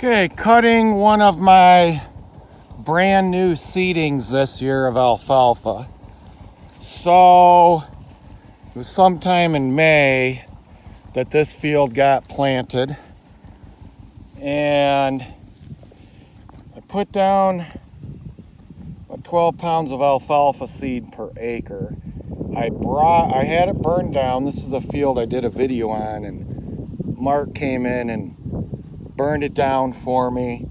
Okay, cutting one of my brand new seedings this year of alfalfa. So it was sometime in May that this field got planted, and I put down 12 pounds of alfalfa seed per acre. I had it burned down. This is a field I did a video on, and Mark came in and burned it down for me.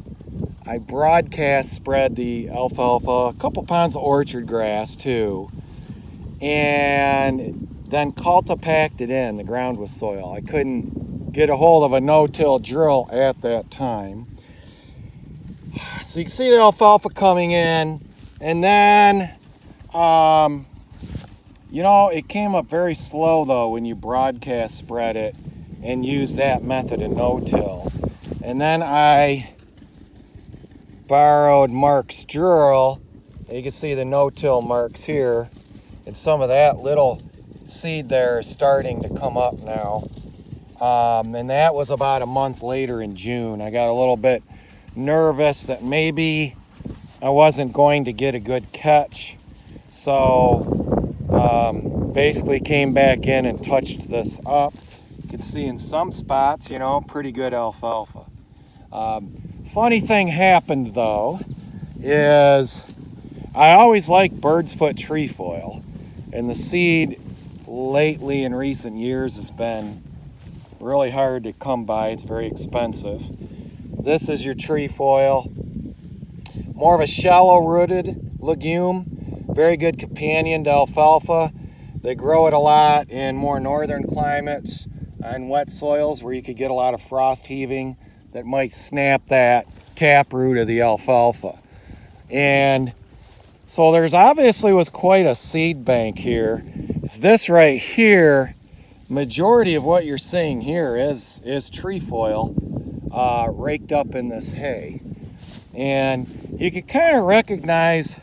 I broadcast spread the alfalfa, a couple pounds of orchard grass too, and then cultipacked it in the ground with soil. I couldn't get a hold of a no-till drill at that time. So you can see the alfalfa coming in, and then it came up very slow though when you broadcast spread it and use that method of no-till. And then I borrowed Mark's drill. You can see the no-till marks here, and some of that little seed there is starting to come up now. And that was about a month later in June. I got a little bit nervous that maybe I wasn't going to get a good catch, so basically came back in and touched this up. You can see in some spots, pretty good alfalfa. Funny thing happened though is I always liked bird's foot trefoil, and the seed lately in recent years has been really hard to come by. It's very expensive. This is your trefoil, more of a shallow rooted legume, very good companion to alfalfa. They grow it a lot in more northern climates and wet soils where you could get a lot of frost heaving that might snap that taproot of the alfalfa. And so there's obviously was quite a seed bank here. It's this right here. Majority of what you're seeing here is trefoil raked up in this hay. And you can kind of recognize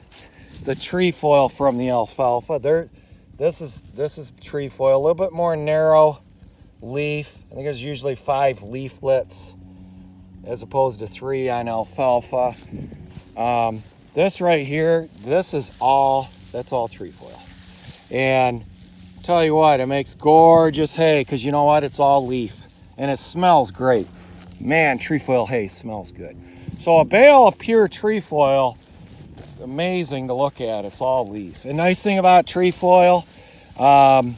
the trefoil from the alfalfa. This is trefoil, a little bit more narrow leaf. I think there's usually 5 leaflets as opposed to 3 on alfalfa. This right here, that's all trefoil. And tell you what, it makes gorgeous hay because you know what? It's all leaf and it smells great. Man, trefoil hay smells good. So a bale of pure trefoil, it's amazing to look at. It's all leaf. The nice thing about trefoil, it'll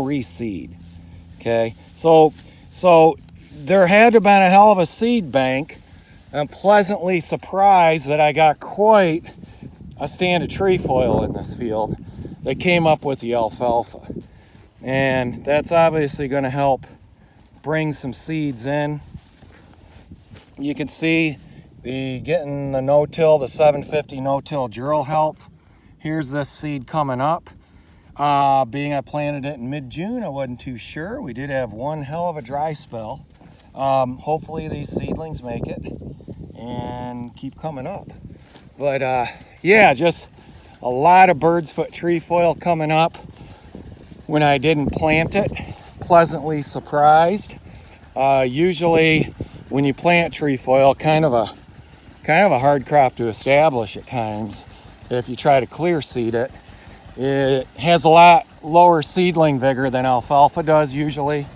reseed. Okay, so there had to have been a hell of a seed bank. I'm pleasantly surprised that I got quite a stand of trefoil in this field that came up with the alfalfa. And that's obviously going to help bring some seeds in. You can see getting the no-till, the 750 no-till drill helped. Here's this seed coming up. Being I planted it in mid-June, I wasn't too sure. We did have one hell of a dry spell. Hopefully these seedlings make it and keep coming up. But yeah, just a lot of bird's foot trefoil coming up when I didn't plant it. Pleasantly surprised. Usually when you plant trefoil, kind of a hard crop to establish at times. If you try to clear seed it, it has a lot lower seedling vigor than alfalfa does usually.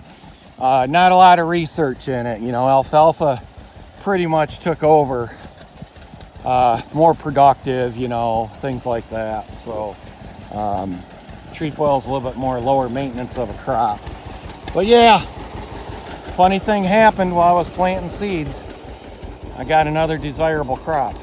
Not a lot of research in it. Alfalfa pretty much took over, more productive, things like that. So trefoil is a little bit more lower maintenance of a crop. But yeah, funny thing happened while I was planting seeds. I got another desirable crop.